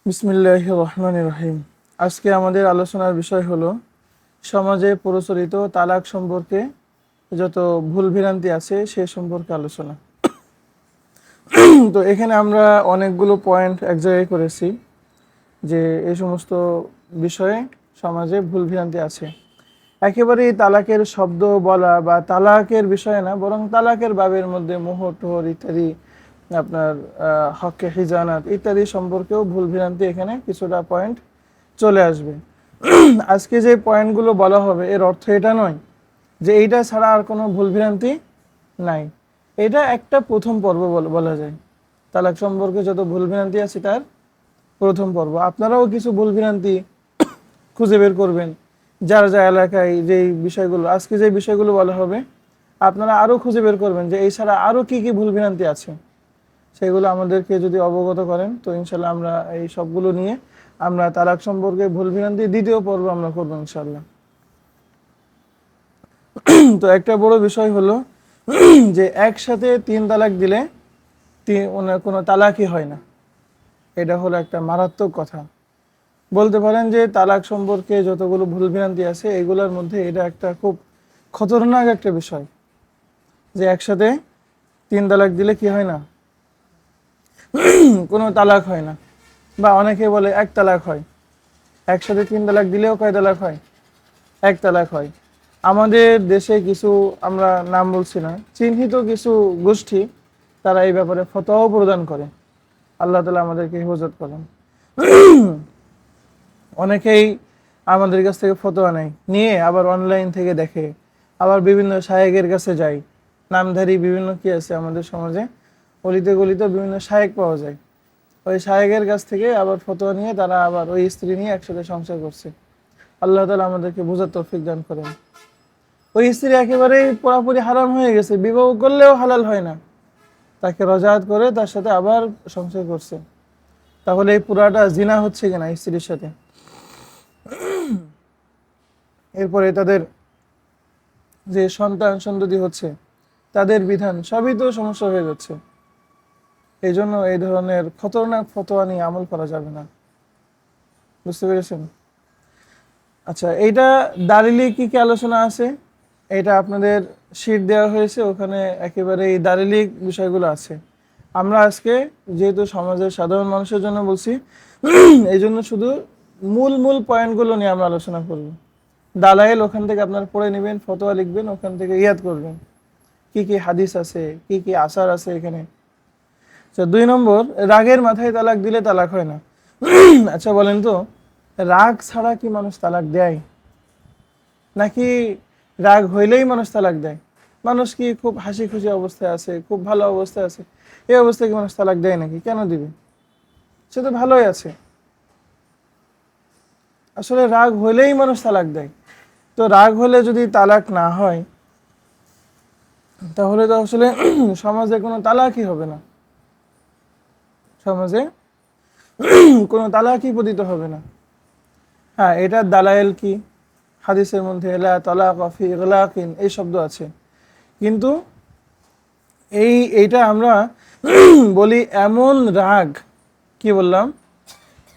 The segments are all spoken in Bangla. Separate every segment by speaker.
Speaker 1: বিসমিল্লাহির রহমানির রহিম। আজকে আমাদের আলোচনার বিষয় হলো সমাজে প্রচলিত তালাক সম্পর্কে যত ভুল ভ্রান্তি আছে সে সম্পর্কে আলোচনা। তো এখানে আমরা অনেকগুলো পয়েন্ট এক জায়গায় করেছি যে এই সমস্ত বিষয়ে সমাজে ভুল ভ্রান্তি আছে। একেবারেই তালাকের শব্দ বলা বা তালাকের বিষয় না, বরং তালাকের বাবের মধ্যে মোহর টোহর ইত্যাদি, আপনার হকে হিজানাত ইত্যাদি সম্পর্কেও ভুল ভ্রান্তি এখানে কিছুটা পয়েন্ট চলে আসবে। আজকে যে পয়েন্টগুলো বলা হবে এর অর্থ এটা নয় যে এইটা ছাড়া আর কোনো ভুল ভ্রান্তি নাই। এটা একটা প্রথম পর্ব বলা যায়। তালাক সম্পর্কে যত ভুল ভ্রান্তি আছে তার প্রথম পর্ব। আপনারাও কিছু ভুল ভ্রান্তি খুঁজে বের করবেন, যার যা এলাকায় যেই বিষয়গুলো আজকে যে বিষয়গুলো বলা হবে আপনারা আরও খুঁজে বের করবেন যে এই ছাড়া আরও কী কী ভুল ভ্রান্তি আছে, সেগুলো আমাদেরকে যদি অবগত করেন তো ইনশাল্লাহ আমরা এই সবগুলো নিয়ে আমরা তালাক সম্পর্কে ভুল ভ্রান্তি দ্বিতীয় পর্ব আমরা করবো ইনশাল্লাহ। তো একটা বড় বিষয় হলো যে একসাথে 3 তালাক দিলে কোনো তালাকই হয় না। এটা হলো একটা মারাত্মক কথা। বলতে পারেন যে তালাক সম্পর্কে যতগুলো ভুল ভ্রান্তি আছে এগুলোর মধ্যে এটা একটা খুব খতরনাক একটা বিষয় যে একসাথে 3 তালাক দিলে কি হয় না, কোনো তালাক হয় না। বা অনেকে বলে 1 তালাক হয়। একসাথে 3 তালাক দিলেও কয় তালাক হয়? 1 তালাক হয়। আমাদের দেশে কিছু, আমরা নাম বলছি না, চিহ্নিত কিছু গোষ্ঠী তারা এই ব্যাপারে ফতোয়াও প্রদান করে। আল্লাহ তাআলা আমাদেরকে হেফাজত করেন। অনেকেই আমাদের কাছ থেকে ফতোয়া নেয়, নিয়ে আবার অনলাইন থেকে দেখে, আবার বিভিন্ন শায়েখের কাছে যায়। নামধারী বিভিন্ন কি আছে আমাদের সমাজে, অলিতে গলিতে বিভিন্ন শায়েখ পাওয়া যায়। ওই শায়েখের কাছ থেকে আবার ফতোয়া নিয়ে তারা আবার ওই স্ত্রী নিয়ে একসাথে সংসার করছে। আল্লাহ তাআলা আমাদেরকে বোঝার তৌফিক দান করেন। ওই স্ত্রী একেবারেই পুরোপুরি হারাম হয়ে গেছে, বিবাহ করলেও হালাল হয় না, তাকে রজাত করে তার সাথে আবার সংসার করছে। তাহলে এই পুরাটা জিনা হচ্ছে কিনা স্ত্রীর সাথে। এরপরে তাদের যে সন্তান সন্ততি হচ্ছে তাদের বিধান সবই তো সমস্যা হয়ে যাচ্ছে। এই জন্য এই ধরনের খতরনাক ফতোয়া নিয়ে আমল করা যাবে না। বুঝতে পেরেছেন? আচ্ছা, এইটা দালিলি কি কি আলোচনা আছে এটা আপনাদের শীট দেওয়া হয়েছে, ওখানে একেবারে এই দালিলিক বিষয়গুলো আছে। আমরা আজকে যেহেতু সমাজের সাধারণ মানুষের জন্য বলছি, এই জন্য শুধু মূল মূল পয়েন্টগুলো নিয়ে আমরা আলোচনা করব। দালাইল ওখান থেকে আপনারা পড়ে নেবেন, ফতোয়া লিখবেন, ওখান থেকে ইয়াদ করবেন কি কি হাদিস আছে, কি কি আসার আছে এখানে। আচ্ছা, 2 নম্বর, রাগের মাথায় তালাক দিলে তালাক হয় না। আচ্ছা বলেন তো, রাগ ছাড়া কি মানুষ তালাক দেয়? নাকি রাগ হইলেই মানুষ তালাক দেয়? মানুষ কি খুব হাসি খুশি অবস্থায় আছে, খুব ভালো অবস্থায় আছে, এই অবস্থায় কি মানুষ তালাক দেয় নাকি? কেন দিবে? সে তো ভালোই আছে। আসলে রাগ হইলেই মানুষ তালাক দেয়। তো রাগ হলে যদি তালাক না হয় তাহলে তো আসলে সমাজে কোনো তালাকই হবে না, সমাজে কোনো তালাকই পতিত হবে না। হ্যাঁ, এটার দালায়েল কি? হাদিসের মধ্যে লা তালাকা ফি ইগলাকিন এই শব্দ আছে, কিন্তু এইটা আমরা বলি এমন রাগ, কি বললাম,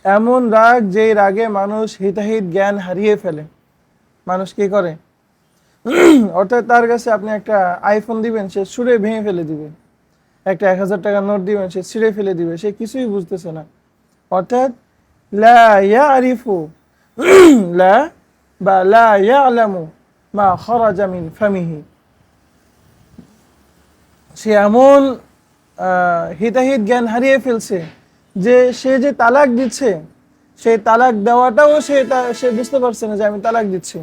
Speaker 1: এমন রাগ যেই রাগে মানুষ হিতাহিত জ্ঞান হারিয়ে ফেলে। মানুষ কি করে, অর্থাৎ তার কাছে আপনি একটা আইফোন দিবেন, সে ছুঁড়ে ভেঙে ফেলে দিবে। একটা 1000 টাকার নোট দিবেন, সে ছিঁড়ে ফেলে দিবে, সে কিছুই বুঝতেছে না। অর্থাৎ লা ইয়ারিফু লা বা লা ইয়ালামু মা খরাজা মিন ফামিহি। সে এমন হিতাহিত জ্ঞান হারিয়ে ফেলছে যে সে যে তালাক দিচ্ছে, সেই তালাক দেওয়াটাও সে বুঝতে পারছে না যে আমি তালাক দিচ্ছি।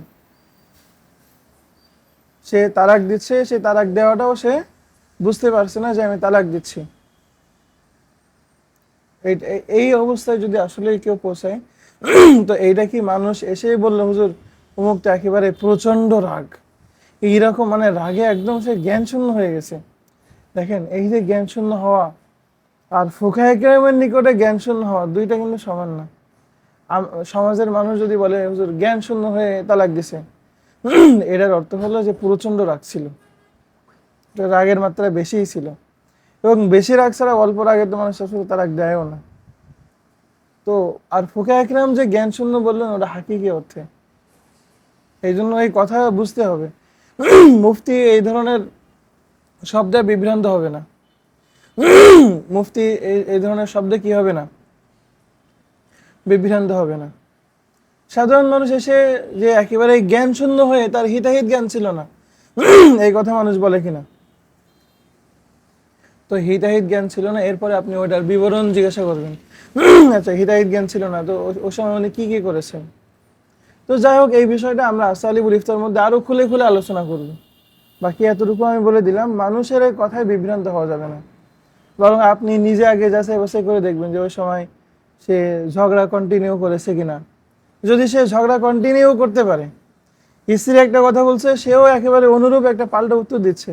Speaker 1: সে তালাক দিচ্ছে, সে তালাক দেওয়াটাও সে বুঝতে পারছে না যে আমি তালাক দিচ্ছি। এই অবস্থায় যদি আসলে কেউ পৌঁছায়, তো এইটা কি মানুষ এসেই বললো হুজুর অমুকটা একেবারে প্রচন্ড রাগ, এইরকম মানে রাগে একদম সে জ্ঞান শূন্য হয়ে গেছে। দেখেন, এই যে জ্ঞান শূন্য হওয়া আর ফুকাহে কেরামের নিকটে জ্ঞান শূন্য হওয়া দুইটা কিন্তু সমান না। সমাজের মানুষ যদি বলে হুজুর জ্ঞান শূন্য হয়ে তালাক দিছে, এটার অর্থ হলো যে প্রচন্ড রাগ ছিল, রাগের মাত্রা বেশিই ছিল। এবং বেশি রাগ ছাড়া অল্প রাগে তো মানুষ আসলে তালাক দেয়ও না। তো তো আর ফুকাহা একরাম যে জ্ঞান শূন্য বললেন ওটা হাকিকি অর্থে, এই জন্য এই কথা বুঝতে হবে। মুফতি এই ধরনের শব্দে বিভ্রান্ত হবে না, মুফতি এই ধরনের শব্দে কি হবে না, বিভ্রান্ত হবে না। সাধারণ মানুষ এসে যে একেবারে জ্ঞান শূন্য হয়ে তার হিতাহিত জ্ঞান ছিল না, এই কথা মানুষ বলে কিনা? তো হিতাহিত জ্ঞান ছিল না, এরপরে আপনি ওইটার বিবরণ জিজ্ঞাসা করবেন। আচ্ছা, হিতাহিত জ্ঞান ছিল না, তো ওই সময় উনি কি কি করেছেন? তো যাই হোক, এই বিষয়টা আমরা আসসালিবুল ইফতার মধ্যে আরো খুলে খুলে আলোচনা করব। বাকি এতটুকু আমি বলে দিলাম, মানুষের এই কথায় বিভ্রান্ত হওয়া যাবে না, বরং আপনি নিজে আগে যাচাই বাছাই করে দেখবেন যে ওই সময় সে ঝগড়া কন্টিনিউ করেছে কিনা। যদি সে ঝগড়া কন্টিনিউ করতে পারে, স্ত্রী একটা কথা বলছে, সেও একেবারে অনুরূপ একটা পাল্টা উত্তর দিচ্ছে,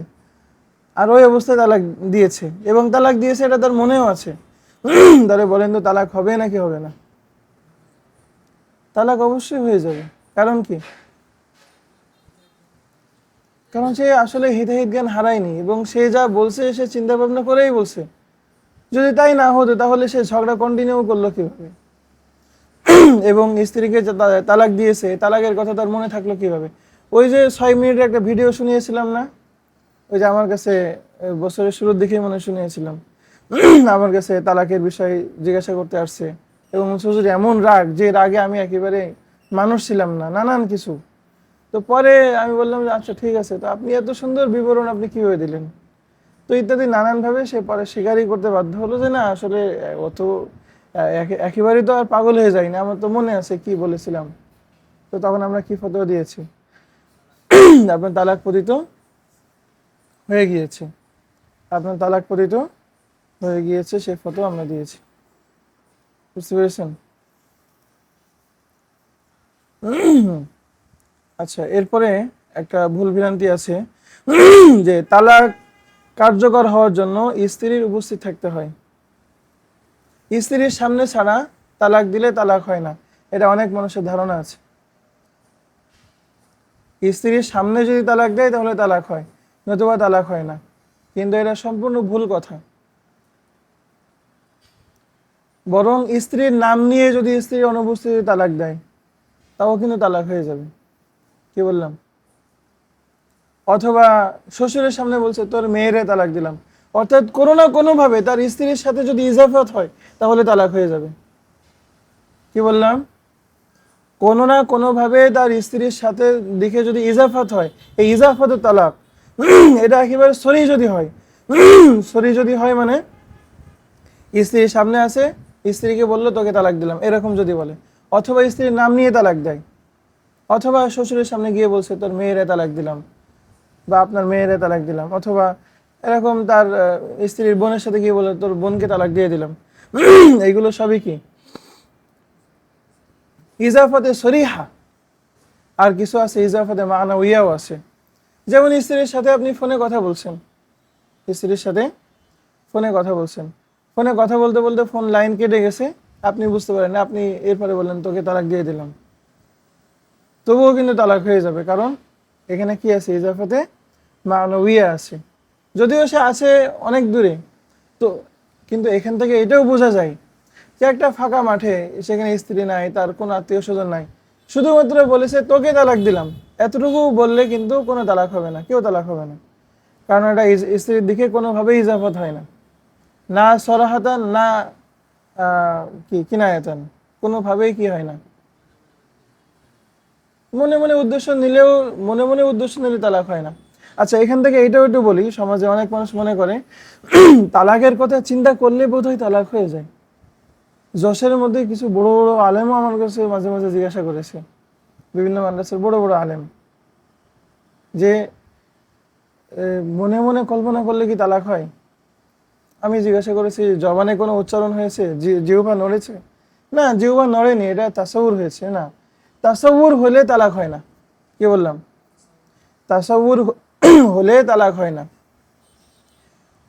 Speaker 1: আর ওই অবস্থায় তালাক দিয়েছে, এবং তালাক দিয়েছে এটা তার মনেও আছে, তাহলে বলেন তো তালাক হবে নাকি হবে না? তালাক অবশ্যই হয়ে যাবে। কারণ কি? কারণ সে আসলে হিতাহিত জ্ঞান হারায়নি, এবং সে যা বলছে সে চিন্তা ভাবনা করেই বলছে। যদি তাই না হতো তাহলে সে ঝগড়া কন্টিনিউ করলো কিভাবে? এবং স্ত্রীকে যে তালাক দিয়েছে, তালাকের কথা তার মনে থাকলো কিভাবে? ওই যে 6 মিনিটের একটা ভিডিও শুনিয়েছিলাম না, ওই যে আমার কাছে বছরের শুরুর দিকেই মনে শুনিয়েছিলাম, আমার কাছে তালাকের বিষয় জিজ্ঞাসা করতে আসছে, এবং শ্বশুর এমন রাগ, যে রাগে আমি একেবারে মানুষ ছিলাম না, নানান কিছু। তো পরে আমি বললাম যে আচ্ছা ঠিক আছে, তো আপনি এত সুন্দর বিবরণ আপনি কিভাবে দিলেন? তো ইত্যাদি নানানভাবে সে পরে স্বীকারই করতে বাধ্য হলো যে না আসলে অত একেবারেই তো আর পাগল হয়ে যায়নি, আমার তো মনে আছে কি বলেছিলাম। তো তখন আমরা কি ফতোয়া দিয়েছি? আপনার তালাক পতিত হয়ে গিয়েছে, আপনার তালাক পতিত হয়ে গিয়েছে, সে ফতোয়া আমরা দিয়েছি। বুঝতে পেরেছেন? আচ্ছা, এরপরে একটা ভুল ভ্রান্তি আছে, যে তালাক কার্যকর হওয়ার জন্য স্ত্রীর উপস্থিত থাকতে হয়। স্ত্রীর সামনে ছাড়া তালাক দিলে তালাক হয় না, এটা অনেক মানুষের ধারণা আছে। স্ত্রীর সামনে যদি তালাক দেয় তাহলে তালাক হয়, নতুবা তালাক হয় না, কিন্তু এটা সম্পূর্ণ ভুল কথা। বরং স্ত্রীর নাম নিয়ে যদি স্ত্রীর অনুপস্থিতি তালাক দেয়, তাও কিন্তু তালাক হয়ে যাবে। কি বললাম? অথবা শ্বশুরের সামনে বলছে তোর মেয়েরে তালাক দিলাম, অর্থাৎ কোনো না কোনো ভাবে তার স্ত্রীর সাথে যদি ইজাফত হয় তাহলে তালাক হয়ে যাবে। কি বললাম? কোনো না কোনো ভাবে তার স্ত্রীর সাথে দিকে যদি ইজাফত হয়, এই ইজাফতের তালাক। এটা একেবারে সরি যদি হয়, সরি যদি হয় মানে স্ত্রীর সামনে আছে, স্ত্রীকে বললো তোকে তালাক দিলাম, এরকম যদি বলে, অথবা স্ত্রীর নাম নিয়ে তালাক দেয়, অথবা শ্বশুরের সামনে গিয়ে বলছে তোর মেয়েরে তালাক দিলাম, বা আপনার মেয়েরে তালাক দিলাম, অথবা এরকম তার স্ত্রীর বোনের সাথে গিয়ে বলে তোর বোনকে তালাক দিয়ে দিলাম, এইগুলো সবই কি ইজাফতে সরিহা। আর কিছু আছে ইজাফতে মানাউইয়াও আছে। যেমন স্ত্রীর সাথে আপনি ফোনে কথা বলছেন, স্ত্রীর সাথে ফোনে কথা বলছেন, ফোনে কথা বলতে বলতে ফোন লাইন কেটে গেছে, আপনি বুঝতে পারেন না, আপনি এরপরে বললেন তোকে তালাক দিয়ে দিলাম, তবুও কিন্তু তালাক হয়ে যাবে। কারণ এখানে কি আছে? ইজাফতে মানাউইয়া আছে, যদিও সে আছে অনেক দূরে। তো কিন্তু এখান থেকে এটাও বোঝা যায় যে একটা ফাঁকা মাঠে, সেখানে স্ত্রী নাই, তার কোনো আত্মীয় স্বজন নাই, শুধুমাত্র বলেছে তোকে তালাক দিলাম, এতটুকু বললে কিন্তু কোনো তালাক হবে না, কেউ তালাক হবে না। কারণ এটা স্ত্রীর দিকে কোনোভাবেই ইজাফত হয় না, না সরাহাতান, না কি কিনায়াতান, কোনোভাবেই কি হয় না। মনে মনে উদ্দেশ্য নিলেও, মনে মনে উদ্দেশ্য নিলে তালাক হয় না। আচ্ছা, এখান থেকে এইটাও একটু বলি, সমাজে অনেক মানুষ মনে করে তালাকের কথা চিন্তা করলে বোধহয় তালাক হয়ে যায়। যশের মধ্যে কিছু বড় বড় আলেমও আমার কাছে মাঝে মাঝে জিজ্ঞাসা করেছে, বিভিন্ন মাদ্রাসার বড় বড় আলেম, যে মনে মনে কল্পনা করলে কি তালাক হয়? আমি জিজ্ঞাসা করেছি জবানে কোনো উচ্চারণ হয়েছে, জিহ্বা নড়েছে? না, জিহ্বা নড়েনি, এটা তাসাউর হয়েছে। না, তাসাউর হলে তালাক হয় না। কি বললাম? তাসাউর হলে তালাক হয় না।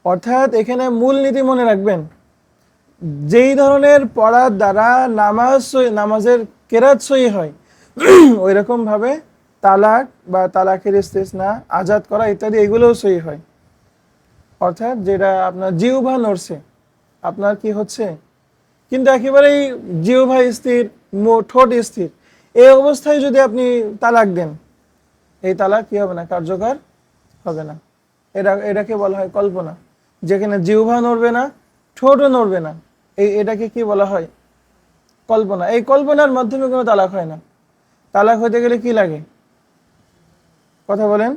Speaker 1: অর্থাৎ এখানে মূল নীতি মনে রাখবেন, যেই ধরনের পড়ার দ্বারা নামাজের কেরাত সহি হয়, ওই রকম ভাবে তালাক বা তালাকের ইস্তেসনা, আজাদ করা ইত্যাদি এগুলোও সহি হয়। অর্থাৎ যেটা আপনার জিহ্বা নড়ছে, আপনার কি হচ্ছে, কিন্তু একেবারেই জিহ্বা স্থির, ঠোঁট স্থির, এই অবস্থায় যদি আপনি তালাক দেন, এই তালাক কি হবে না, কার্যকর হবে না। এটাকে বলা হয় কল্পনা, যেখানে জিহ্বা নড়বে না, ঠোঁটও নড়বে না, এটাকে কি বলা হয়, কল্পনা। এই কল্পনার মাধ্যমে কোনো তালাক হয় না। তালাক হতে গেলে কি লাগে, কথা বলেন?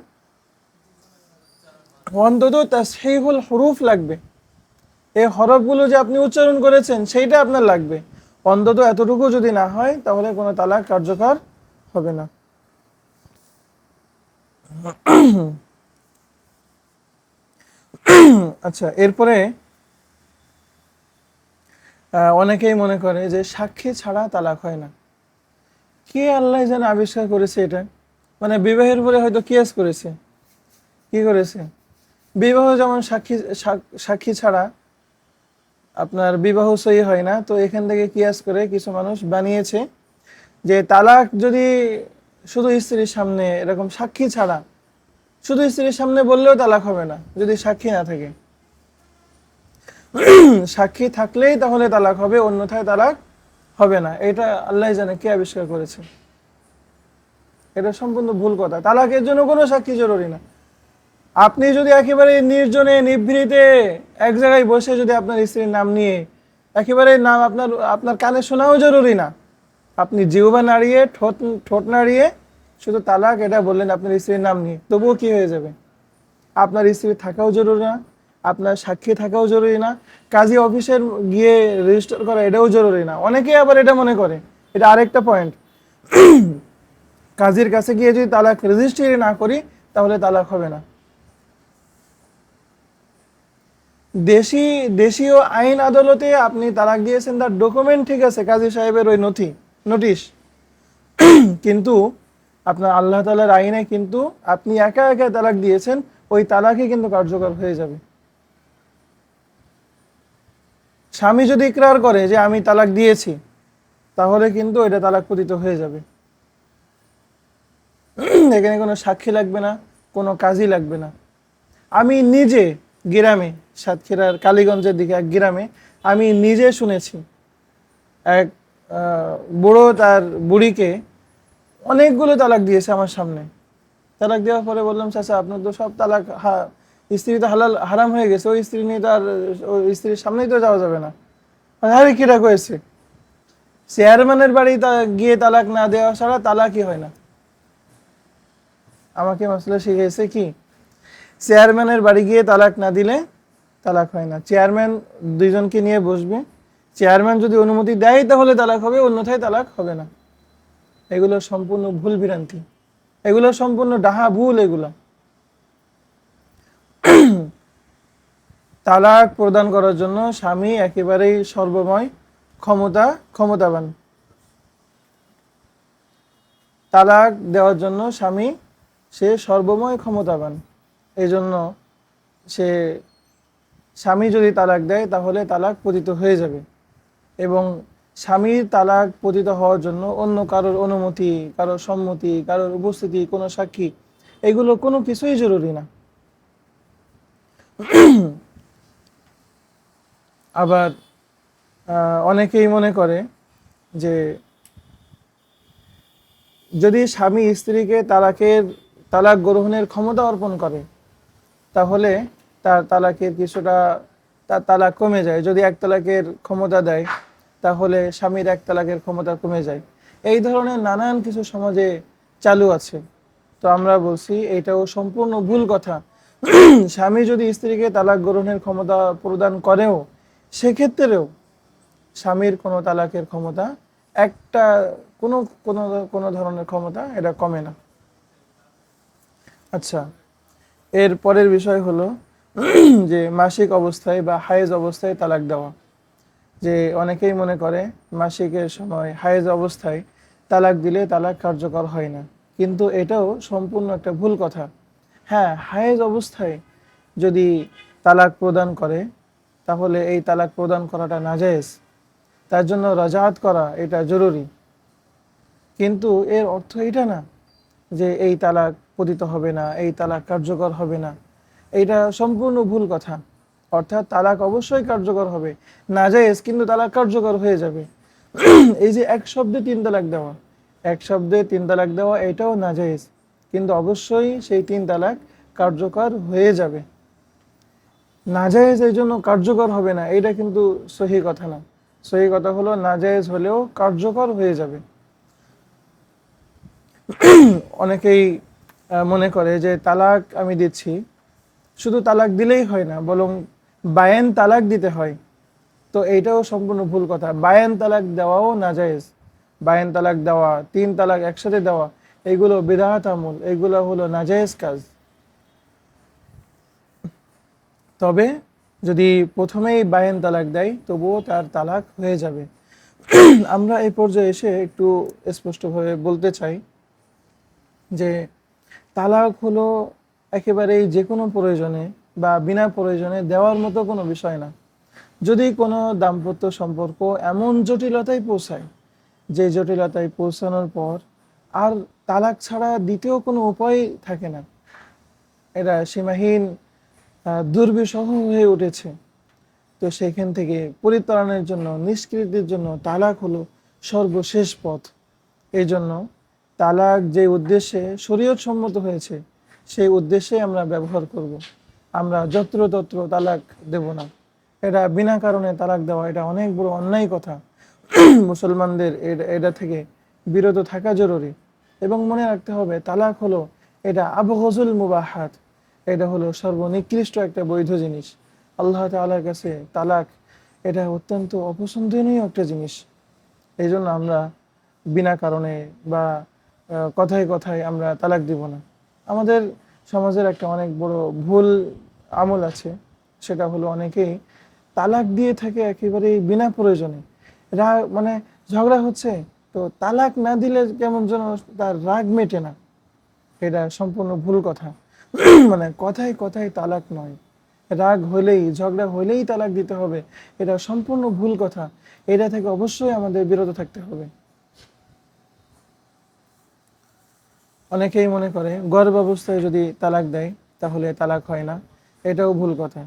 Speaker 1: অন্তত তাসহিহুল হুরুফ লাগবে, এই হরফগুলো যে আপনি উচ্চারণ করেছেন সেইটা আপনার লাগবে। অন্তত এতটুকু যদি না হয় তাহলে কোনো তালাক কার্যকর হবে না। আচ্ছা, এরপরে অনেকেই মনে করে যে সাক্ষী ছাড়া তালাক হয় না। কে আল্লাহ যেন আবিষ্কার করেছে এটা, মানে বিবাহের পরে হয়তো কিয়াস করেছে। কি করেছে? বিবাহ যেমন সাক্ষী ছাড়া আপনার বিবাহ সহি হয় না, তো এখান থেকে কিয়াস করে কিছু মানুষ বানিয়েছে যে তালাক যদি শুধু স্ত্রীর সামনে এরকম সাক্ষী ছাড়া, শুধু স্ত্রীর সামনে বললেও তালাক হবে না যদি সাক্ষী না থাকে। সাক্ষী থাকলেই তাহলে তালাক হবে, অন্যথায় তালাক হবে না। এটা আল্লাহ জানে কে আবিষ্কার করেছে। এটা সম্পূর্ণ ভুল কথা। তালাকের জন্য কোনো সাক্ষী জরুরি না। আপনি যদি একেবারে নির্জনে নিভৃতে এক জায়গায় বসে যদি আপনার স্ত্রীর নাম নিয়ে একেবারে নাম আপনার আপনার কানে শোনাও জরুরি না, আপনি জিহ্বা নাড়িয়ে ঠোঁট ঠোঁট নাড়িয়ে শুধু তালাক এটা বললেন আপনার স্ত্রীর নাম নিয়ে, তবুও কি হয়ে যাবে? আপনার স্ত্রী থাকাও জরুরি না, আপনার সাক্ষী থাকাও জরুরি না, কাজী অফিসের গিয়ে রেজিস্টার করা এটাও জরুরি না। অনেকেই আবার এটা মনে করে, এটা আরেকটা পয়েন্ট, কাজীর কাছে গিয়ে যদি তালাক রেজিস্ট্রি না করি তাহলে তালাক হবে না। দেশীয় আইন আদালতে আপনি তালাক দিয়েছেন, তার ডকুমেন্ট ঠিক আছে, কাজী সাহেবের ওই নোটিশ, কিন্তু আপনার আল্লাহ তাআলার আইনে কিন্তু আপনি একা একা তালাক দিয়েছেন, ওই তালাকই কিন্তু কার্যকর হয়ে যাবে। স্বামী যদি ইকরার করে যে আমি তালাক দিয়েছি, তাহলে কিন্তু এটা তালাক পতিত হয়ে যাবে। এখানে কোনো সাক্ষী লাগবে না, কোনো কাজই লাগবে না। আমি নিজে গ্রামে, সাতক্ষীরার কালীগঞ্জের দিকে এক গ্রামে আমি নিজে শুনেছি, এক বুড়ো তার বুড়িকে অনেকগুলো তালাক দিয়েছে আমার সামনে। তালাক দেওয়ার পরে বললাম, চাচা আপনার তো সব তালাক, স্ত্রী তো হারাম হয়ে গেছে, ওই স্ত্রী নিয়ে তার ওই স্ত্রীর সামনেই তো যাওয়া যাবে না। আরে কিরা কয়েছে, চেয়ারম্যানের বাড়ি গিয়ে তালাক না দেওয়া ছাড়া তালাকই হয় না। আমাকে মাসলা শিখিয়েছে কি, চেয়ারম্যানের বাড়ি গিয়ে তালাক না দিলে তালাক হয় না। চেয়ারম্যান দুইজনকে নিয়ে বসবে, চেয়ারম্যান যদি অনুমতি দেয় তাহলে তালাক হবে, অন্যথায় তালাক হবে না। এগুলো সম্পূর্ণ ভুল ভ্রান্তি, এগুলো সম্পূর্ণ ডাহা ভুল। এগুলো তালাক প্রদান করার জন্য স্বামী একেবারেই সর্বময় ক্ষমতাবান। তালাক দেওয়ার জন্য স্বামী সে সর্বময় ক্ষমতাবান। এই জন্য স্বামী যদি তালাক দেয় তাহলে তালাক পতিত হয়ে যাবে, এবং স্বামীর তালাক পতিত হওয়ার জন্য অন্য কারোর অনুমতি, কারোর সম্মতি, কারোর উপস্থিতি, কোনো সাক্ষী, এগুলো কোনো কিছুই জরুরি না। আবার অনেকেই মনে করে যে যদি স্বামী স্ত্রীকে তালাক গ্রহণের ক্ষমতা অর্পণ করে তাহলে তার তালাক কমে যায়। যদি এক তালাকের ক্ষমতা দেয় তাহলে স্বামীর এক তালাকের ক্ষমতা কমে যায়। এই ধরনের নানান কিছু সমাজে চালু আছে। তো আমরা বলছি এটাও সম্পূর্ণ ভুল কথা। স্বামী যদি স্ত্রীকে তালাক গ্রহণের ক্ষমতা প্রদান করেও, সেক্ষেত্রেও স্বামীর কোনো তালাকের ক্ষমতা, একটা কোনো কোনো কোনো ধরনের ক্ষমতা এটা কমে না। আচ্ছা, এর পরের বিষয় হলো যে মাসিক অবস্থায় বা হায়েজ অবস্থায় তালাক দেওয়া। যে অনেকেই মনে করে মাসিকের সময় হায়েজ অবস্থায় তালাক দিলে তালাক কার্যকর হয় না, কিন্তু এটাও সম্পূর্ণ একটা ভুল কথা। হ্যাঁ, হায়েজ অবস্থায় যদি তালাক প্রদান করে তাহলে এই তালাক প্রদান করাটা নাজায়েজ, তার জন্য রাজাত করা এটা জরুরি, কিন্তু এর অর্থ এটা না যে এই তালাক পতিত হবে না, এই তালাক কার্যকর হবে না। এইটা সম্পূর্ণ ভুল কথা। অর্থাৎ তালাক অবশ্যই কার্যকর হবে, নাজায়েজ কিন্তু তালাক কার্যকর হয়ে যাবে। এই যে এক শব্দে তিন তালাক দেওয়া, এক শব্দে তিন তালাক দেওয়া এটাও নাজায়েজ, কিন্তু অবশ্যই সেই তিন তালাক কার্যকর হয়ে যাবে। নাজায়েজ এই জন্য কার্যকর হবে না এটা কিন্তু সহি কথা না। সহি কথা হলো নাজায়েজ হলেও কার্যকর হয়ে যাবে। অনেকেই মনে করে যে তালাক আমি দিচ্ছি, শুধু তালাক দিলেই হয় না, বরং বায়ান তালাক দিতে হয়। তো এইটাও সম্পূর্ণ ভুল কথা। বায়ান তালাক দেওয়াও নাজায়েজ। বায়ান তালাক দেওয়া, তিন তালাক একসাথে দেওয়া, এগুলো বিদআত আমল, এগুলো হলো নাজায়েজ কাজ। তবে যদি প্রথমেই বায়ান তালাক দেয় তবুও তার তালাক হয়ে যাবে। আমরা এই পর্যায়ে এসে একটু স্পষ্টভাবে বলতে চাই যে তালাক হলো একেবারেই যে কোনো প্রয়োজনে বা বিনা প্রয়োজনে দেওয়ার মতো কোনো বিষয় না। যদি কোনো দাম্পত্য সম্পর্ক এমন জটিলতায় পৌঁছায় যে জটিলতায় পৌঁছানোর পর আর তালাক ছাড়া দ্বিতীয় কোনো উপায় থাকে না, এরা সীমাহীন দুর্বিষহ হয়ে উঠেছে, তো সেখান থেকে পরিত্রাণের জন্য, নিষ্কৃতির জন্য তালাক হলো সর্বশেষ পথ। এই জন্য তালাক যে উদ্দেশ্যে শরীয়ত সম্মত হয়েছে সেই উদ্দেশ্যে আমরা ব্যবহার করব। আমরা যত্রতত্র তালাক দেব না। এটা বিনা কারণে তালাক দেওয়া এটা অনেক বড় অন্যায় কথা। মুসলমানদের এটা থেকে বিরত থাকা জরুরি। এবং মনে রাখতে হবে তালাক হলো এটা আবগজুল মুবাহাত, এটা হলো সর্বনিকৃষ্ট একটা বৈধ জিনিস। আল্লাহ তাআলার কাছে তালাক এটা অত্যন্ত অপছন্দনীয় একটা জিনিস। এই জন্য আমরা বিনা কারণে বা কথায় কথায় আমরা তালাক দিব না। আমাদের সমাজের একটা অনেক বড় ভুল আমল আছে, সেটা হলো অনেকেই তালাক দিয়ে থাকে একেবারেই বিনা প্রয়োজনে। মানে ঝগড়া হচ্ছে, তো তালাক না দিলে কেমন যেন তার রাগ মেটে না। এটা সম্পূর্ণ ভুল কথা। মানে কথায় কথায় তালাক নয়, রাগ হলেই, ঝগড়া হলেই তালাক দিতে হবে, এটা সম্পূর্ণ ভুল কথা। এটা থেকে অবশ্যই আমাদের বিরত থাকতে হবে। অনেকেই মনে করে গর্ভাবস্থায় যদি তালাক দেয় তাহলে তালাক হয় না, এটাও ভুল কথা।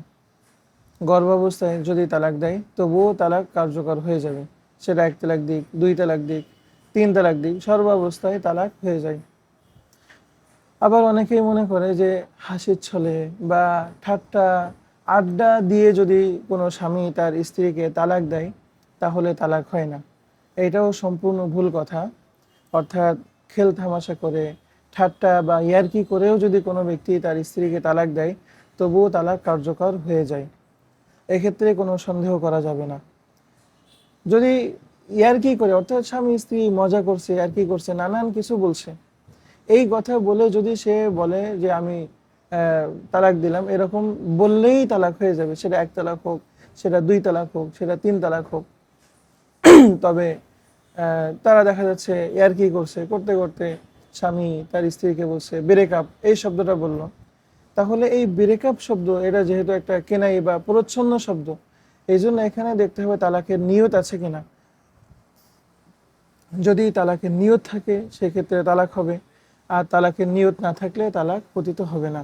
Speaker 1: গর্ভাবস্থায় যদি তালাক দেয় তবুও তালাক কার্যকর হয়ে যাবে, সেটা এক তালাক দিক, দুই তালাক দিক, তিন তালাক দিক, সর্বাবস্থায় তালাক হয়ে যায়। আবার অনেকেই মনে করে যে হাসির ছলে বা ঠাট্টা আড্ডা দিয়ে যদি কোনো স্বামী তার স্ত্রীকে তালাক দেয় তাহলে তালাক হয় না, এটাও সম্পূর্ণ ভুল কথা। অর্থাৎ খেল তামাশা করে, ঠাট্টা বা ইয়ার্কি করেও যদি কোনো ব্যক্তি তার স্ত্রীকে তালাক দেয় তবুও তালাক কার্যকর হয়ে যায়, এক্ষেত্রে কোনো সন্দেহ করা যাবে না। যদি ইয়ার্কি করে, অর্থাৎ স্বামী স্ত্রী মজা করছে, ইয়ার্কি করছে, নানান কিছু বলছে, এই কথা বলে যদি সে বলে যে আমি তালাক দিলাম, এরকম বললেই তালাক হয়ে যাবে, সেটা এক তালাক হোক, সেটা দুই তালাক হোক, সেটা তিন তালাক হোক। তবে তারা দেখা যাচ্ছে ইয়ার্কি করছে, করতে করতে স্বামী তার স্ত্রীকে বলছে ব্রেকআপ, এই শব্দটা বললো, তাহলে এই ব্রেকআপ শব্দ এটা যেহেতু একটা কেনাই বা প্রচ্ছন্ন শব্দ, এই জন্য এখানে দেখতে হবে তালাকের নিয়ত আছে কিনা। যদি তালাকের নিয়ত থাকে সেক্ষেত্রে তালাক হবে, আর তালাকের নিয়ত না থাকলে তালাক পতিত হবে না।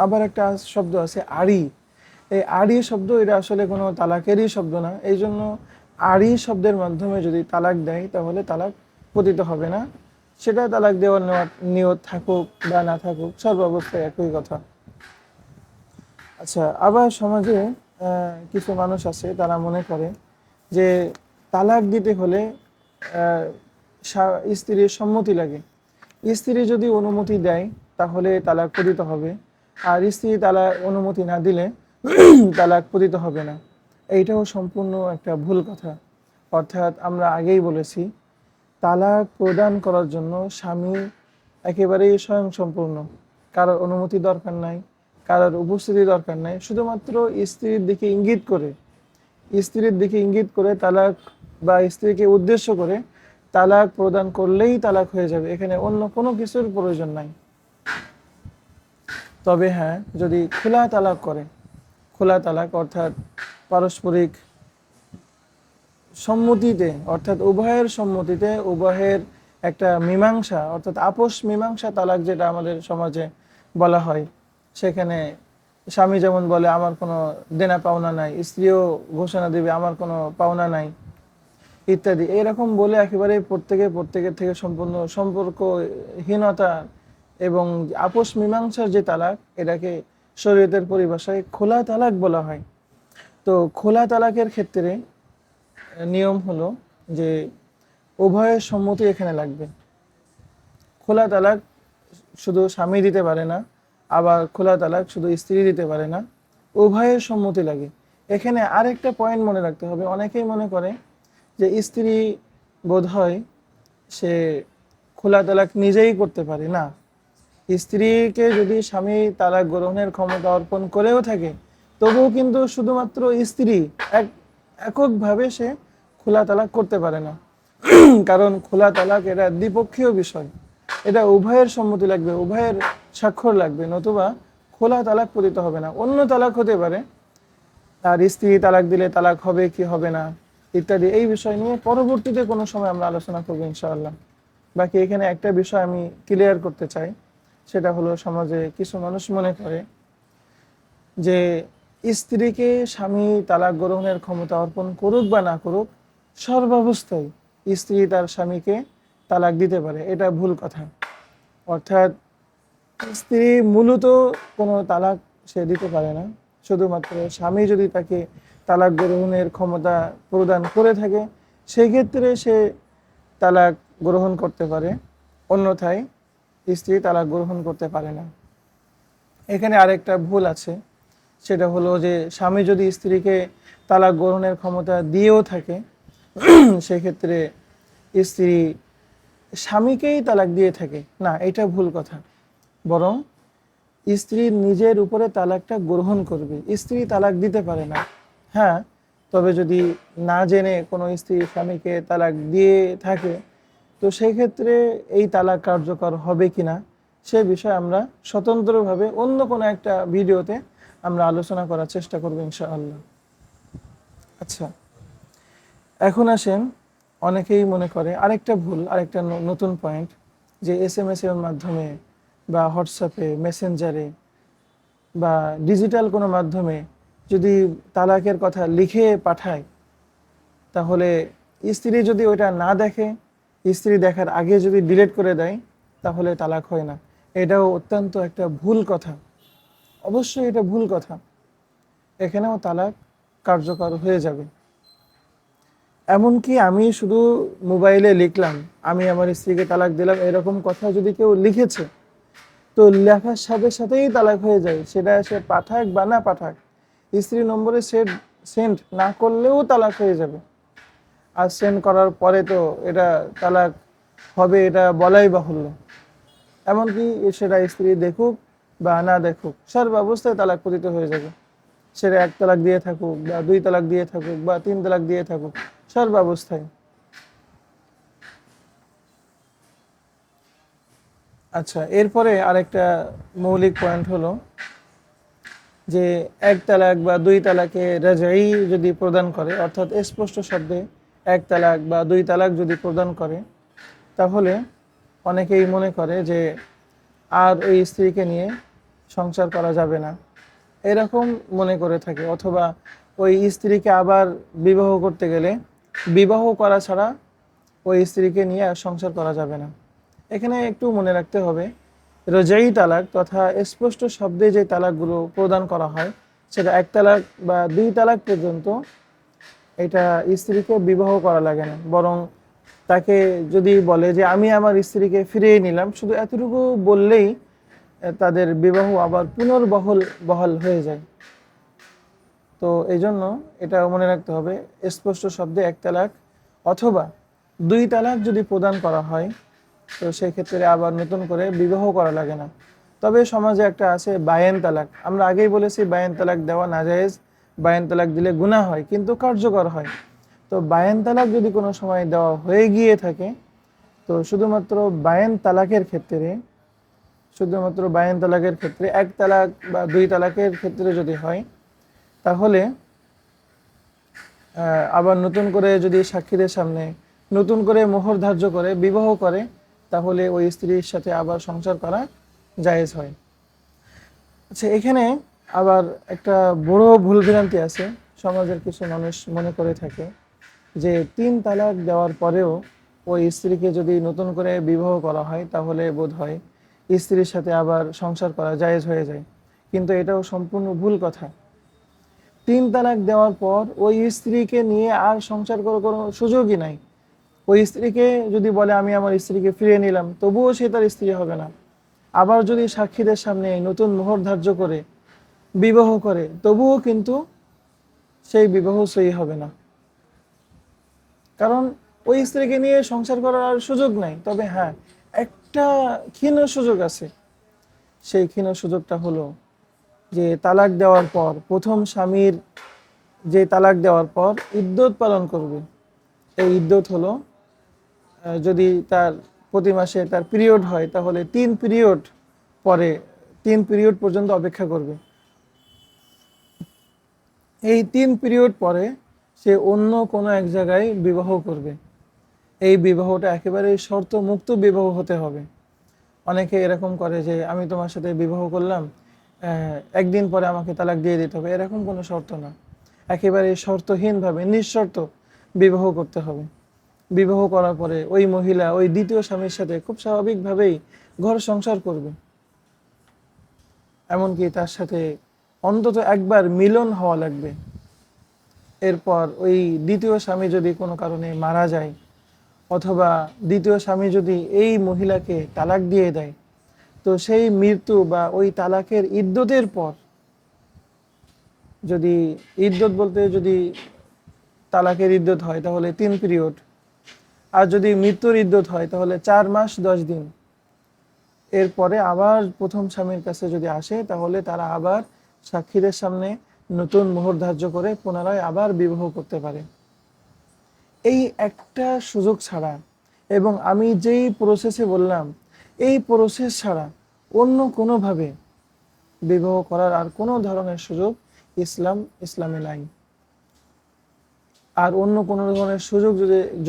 Speaker 1: আবার একটা শব্দ আছে আড়ি, এই আড়ি শব্দ এটা আসলে কোনো তালাকেরই শব্দ না, এই জন্য আড়ি শব্দের মাধ্যমে যদি তালাক দেয় তাহলে তালাক পতিত হবে না, সেটা তালাক দেওয়ার নিয়ত থাকুক বা না থাকুক সর্বাবস্থায় একই কথা। আচ্ছা, আবার সমাজে কিছু মানুষ আছে তারা মনে করে যে তালাক দিতে হলে স্ত্রীর সম্মতি লাগে, স্ত্রী যদি অনুমতি দেয় তাহলে তালাক পতিত হবে, আর স্ত্রী তালাক অনুমতি না দিলে তালাক পতিত হবে না। এইটাও সম্পূর্ণ একটা ভুল কথা। অর্থাৎ আমরা আগেই বলেছি তালাক প্রদান করার জন্য স্বামী একেবারেই স্বয়ংসম্পূর্ণ, কারোর অনুমতি দরকার নাই, কারোর উপস্থিতি দরকার নাই, শুধুমাত্র স্ত্রীর দিকে ইঙ্গিত করে তালাক বা স্ত্রীকে উদ্দেশ্য করে তালাক প্রদান করলেই তালাক হয়ে যাবে, এখানে অন্য কোনো কিছুর প্রয়োজন নাই। তবে হ্যাঁ, যদি খোলা তালাক করে, খোলা তালাক অর্থাৎ পারস্পরিক সম্মতিতে, অর্থাৎ উভয়ের সম্মতিতে, উভয়ের একটা মীমাংসা, অর্থাৎ আপোষ মীমাংসা তালাক যেটা আমাদের সমাজে বলা হয়, সেখানে স্বামী যেমন বলে আমার কোনো দেনা পাওনা নাই, স্ত্রীও ঘোষণা দেবে আমার কোনো পাওনা নাই ইত্যাদি, এরকম বলে একেবারে প্রত্যেকের থেকে সম্পূর্ণ সম্পর্কহীনতা এবং আপোষ মীমাংসার যে তালাক, এটাকে শরীয়তের পরিভাষায় খোলা তালাক বলা হয়। তো খোলা তালাকের ক্ষেত্রে নিয়ম হলো যে উভয়ের সম্মতি এখানে লাগবে। খোলা তালাক শুধু স্বামী দিতে পারে না, আবার খোলা তালাক শুধু স্ত্রী দিতে পারে না, উভয়ের সম্মতি লাগে। এখানে আরেকটা পয়েন্ট মনে রাখতে হবে, অনেকেই মনে করে যে স্ত্রী বোধহয় সে খোলা তালাক নিজেই করতে পারে না। স্ত্রীকে যদি স্বামী তালাক গ্রহণের ক্ষমতা অর্পণ করেও থাকে, তবুও কিন্তু শুধুমাত্র স্ত্রী এককভাবে সে খোলা তালাক করতে পারে না। কারণ খোলা তালাক এটা দ্বিপক্ষীয় বিষয়, এটা উভয়ের সম্মতি লাগবে, উভয়ের স্বাক্ষর লাগবে, নতুবা খোলা তালাক পতিত হবে না। অন্য তালাক হতে পারে, আর স্ত্রী তালাক দিলে তালাক হবে কি হবে না ইত্যাদি, এই বিষয় নিয়ে পরবর্তীতে কোনো সময় আমরা আলোচনা করবো ইনশাআল্লাহ। বাকি এখানে একটা বিষয় আমি ক্লিয়ার করতে চাই, সেটা হলো সমাজে কিছু মানুষ মনে করে যে স্ত্রীকে স্বামী তালাক গ্রহণের ক্ষমতা অর্পণ করুক বা না করুক, সর্বাবস্থায় স্ত্রী তার স্বামীকে তালাক দিতে পারে। এটা ভুল কথা। অর্থাৎ স্ত্রী মূলত কোনো তালাক সে দিতে পারে না, শুধুমাত্র স্বামী যদি তাকে তালাক গ্রহণের ক্ষমতা প্রদান করে থাকে, সেই ক্ষেত্রে সে তালাক গ্রহণ করতে পারে, অন্যথায় স্ত্রী তালাক গ্রহণ করতে পারে না। এখানে আরেকটা ভুল আছে, সেটা হলো যে স্বামী যদি স্ত্রীকে তালাক গ্রহণের ক্ষমতা দিয়েও থাকে, সেক্ষেত্রে স্ত্রী স্বামীকেই তালাক দিয়ে থাকে না, এটা ভুল কথা। বরং স্ত্রী নিজের উপরে তালাকটা গ্রহণ করবে, স্ত্রী তালাক দিতে পারে না। হ্যাঁ, তবে যদি না জেনে কোনো স্ত্রী স্বামীকে তালাক দিয়ে থাকে, তো সেই ক্ষেত্রে এই তালাক কার্যকর হবে কিনা সে বিষয়ে আমরা স্বতন্ত্রভাবে অন্য কোনো একটা ভিডিওতে আমরা আলোচনা করার চেষ্টা করব ইনশাআল্লাহ। আচ্ছা, এখন আসেন, অনেকেই মনে করে আরেকটা ভুল, আরেকটা নতুন পয়েন্ট, যে SMS এর মাধ্যমে বা হোয়াটসঅ্যাপে, মেসেঞ্জারে বা ডিজিটাল কোনো মাধ্যমে যদি তালাকের কথা লিখে পাঠায়, তাহলে স্ত্রী যদি ওইটা না দেখে, স্ত্রী দেখার আগে যদি ডিলিট করে দেয়, তাহলে তালাক হয় না। এটাও অত্যন্ত একটা ভুল কথা। অবশ্যই এটা ভুল কথা, এখানেও তালাক কার্যকর হয়ে যাবে। এমনকি আমি শুধু মোবাইলে লিখলাম আমি আমার স্ত্রীকে তালাক দিলাম, এরকম কথা যদি কেউ লিখেছে, তো লেখার সাথে সাথেই তালাক হয়ে যায়, সেটা সে পাঠাক বা না পাঠাক। স্ত্রীর নম্বরে সেন্ড না করলেও তালাক হয়ে যাবে। আর সেন্ড করার পরে তো এটা তালাক হবে, এটা বলাই বাহুল্য। এমনকি সেটা স্ত্রী দেখুক বা না দেখুক, সর্বাবস্থায় তালাক পতিত হয়ে যাবে। সেটা 1 তালাক দিয়ে থাকুক বা 2 তালাক দিয়ে থাকুক বা 3 তালাক দিয়ে থাকুক, সর্বাবস্থায়। আচ্ছা, এরপরে আরেকটা মৌলিক পয়েন্ট হলো যে 1 তালাক বা 2 তালাকে রাজাই যদি প্রদান করে, অর্থাৎ স্পষ্ট শব্দে 1 তালাক বা 2 তালাক যদি প্রদান করে, তাহলে অনেকেই মনে করে যে আর ওই স্ত্রীকে নিয়ে সংসার করা যাবে না, এরকম মনে করে থাকে। অথবা ওই স্ত্রীকে আবার বিবাহ করতে গেলে বিবাহ করা ছাড়া ওই স্ত্রীকে নিয়ে আর সংসার করা যাবে না। এখানে একটু মনে রাখতে হবে, রজাই তালাক তথা স্পষ্ট শব্দে যে তালাকগুলো প্রদান করা হয়, সেটা 1 তালাক বা 2 তালাক পর্যন্ত এটা স্ত্রীকে বিবাহ করা লাগে না। বরং তাকে যদি বলে যে আমি আমার স্ত্রীকে ফিরিয়ে নিলাম, শুধু এতটুকু বললেই তাদের বিবাহ আবার বহাল হয়ে যায়। তো এই জন্য এটা মনে রাখতে হবে, স্পষ্ট শব্দে 1 তালাক অথবা 2 তালাক যদি প্রদান করা হয়, তো সেই ক্ষেত্রে আবার নতুন করে বিবাহ করা লাগে না। তবে সমাজে একটা আছে বায়েন তালাক। আমরা আগেই বলেছি বায়েন তালাক দেওয়া নাজায়েজ, বায়েন তালাক দিলে গুনাহ হয় কিন্তু কার্যকর হয়। তো বায়েন তালাক যদি কোনো সময় দেওয়া হয়ে গিয়ে থাকে, তো শুধুমাত্র বায়েন তালাকের ক্ষেত্রে 1 তালাক বা 2 তালাকের ক্ষেত্রে যদি হয়, তাহলে আবার নতুন করে যদি সাক্ষীদের সামনে নতুন করে মোহর ধার্য করে বিবাহ করে, তাহলে ওই স্ত্রীর সাথে আবার সংসার করা জায়েজ হয়। আচ্ছা, এখানে আবার একটা বড় ভুল ভ্রান্তি আছে, সমাজের কিছু মানুষ মনে করে থাকে যে 3 তালাক দেওয়ার পরেও ওই স্ত্রীকে যদি নতুন করে বিবাহ করা হয় তাহলে বোধ হয় স্ত্রীর সাথে আবার সংসার করা জায়েজ হয়ে যায়। কিন্তু এটাও সম্পূর্ণ ভুল কথা। 3 তালাক দেওয়ার পর ওই স্ত্রীকে নিয়ে আর সংসার করার কোনো সুযোগই নাই। ওই স্ত্রীকে যদি বলে আমি আমার স্ত্রীকে ফিরিয়ে নিলাম, তবুও সে তার স্ত্রী হবে না। আবার যদি সাক্ষীদের সামনে নতুন মোহর ধার্য করে বিবাহ করে, তবুও কিন্তু সেই বিবাহ সই হবে না। কারণ ওই স্ত্রীকে নিয়ে সংসার করার আর সুযোগ নাই। তবে হ্যাঁ, একটা ক্ষীণ সুযোগ আছে। সেই ক্ষীণ সুযোগটা হলো যে তালাক দেওয়ার পর প্রথম স্বামীর যে তালাক দেওয়ার পর ইদ্যত পালন করবে। এই ইদ্যত হলো যদি তার প্রতি মাসে তার পিরিয়ড হয় তাহলে 3 পিরিয়ড পরে 3 পিরিয়ড পর্যন্ত অপেক্ষা করবে। এই 3 পিরিয়ড পরে সে অন্য কোনো এক জায়গায় বিবাহ করবে। এই বিবাহটা একেবারে শর্ত মুক্ত বিবাহ হতে হবে। অনেকে এরকম করে যে আমি তোমার সাথে বিবাহ করলাম, একদিন পরে আমাকে তালাক দিয়ে দিতে হবে, এরকম কোনো শর্ত না। একেবারে শর্তহীনভাবে নিঃশর্ত বিবাহ করতে হবে। বিবাহ করার পরে ওই মহিলা ওই দ্বিতীয় স্বামীর সাথে খুব স্বাভাবিকভাবেই ঘর সংসার করবে। এমনকি তার সাথে অন্তত একবার মিলন হওয়া লাগবে। এরপর ওই দ্বিতীয় স্বামী যদি কোনো কারণে মারা যায় অথবা দ্বিতীয় স্বামী যদি এই মহিলাকে তালাক দিয়ে দেয়, তো সেই মৃত্যু বা ওই তালাকের ইদ্যতের পর, যদি ইদ্যত বলতে যদি তালাকের ইদ্যত হয় তাহলে 3 পিরিয়ড, আর যদি মৃত্যুর ইদ্যত হয় তাহলে 4 মাস 10 দিন। এরপরে আবার প্রথম স্বামীর কাছে যদি আসে তাহলে তারা আবার সাক্ষীদের সামনে নতুন মোহর ধার্য করে পুনরায় আবার বিবাহ করতে পারে। এই একটা সুযোগ ছাড়া, এবং আমি যেই প্রসেসে বললাম এই প্রসেস ছাড়া অন্য কোনোভাবে বিবাহ করার আর কোনো ধরনের সুযোগ ইসলামে নাই। আর অন্য কোনো ধরনের সুযোগ